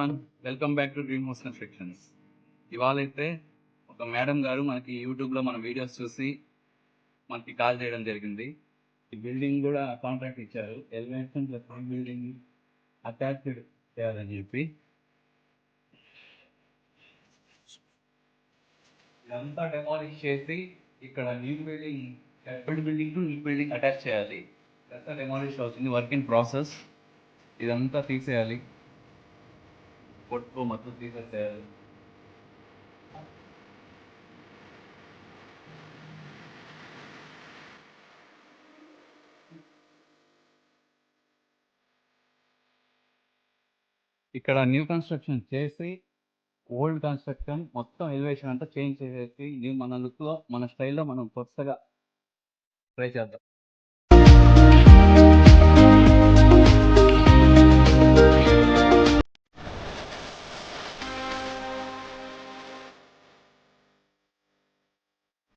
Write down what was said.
Everyone, welcome back to dream house constructions. ఇవాళ అయితే ఒక మేడం గారు మనకి యూట్యూబ్లో మన వీడియోస్ చూసి మనకి కాల్ చేయడం జరిగింది. ఈ బిల్డింగ్ కూడా కాంట్రాక్ట్ ఇచ్చారు, ఎలివేషన్ ప్లస్ బిల్డింగ్ అటాచ్డ్ చేయాలని చెప్పి. ఇదంతా డెమాలిష్ చేసి ఇక్కడ new building, old building to new building attach చేయాలి. ఇదంతా డెమాలిష్ అవుతుంది, వర్క్ ఇన్ ప్రాసెస్. ఇదంతా తీసేయాలి, పొట్టు మొత్తం తీసేసేయాలి. ఇక్కడ న్యూ కన్స్ట్రక్షన్ చేసి ఓల్డ్ కన్స్ట్రక్షన్ మొత్తం ఎలివేషన్ అంతా చేంజ్ చేసేసి న్యూ మన లుక్లో మన స్టైల్లో మనం కొత్తగా ట్రై చేద్దాం.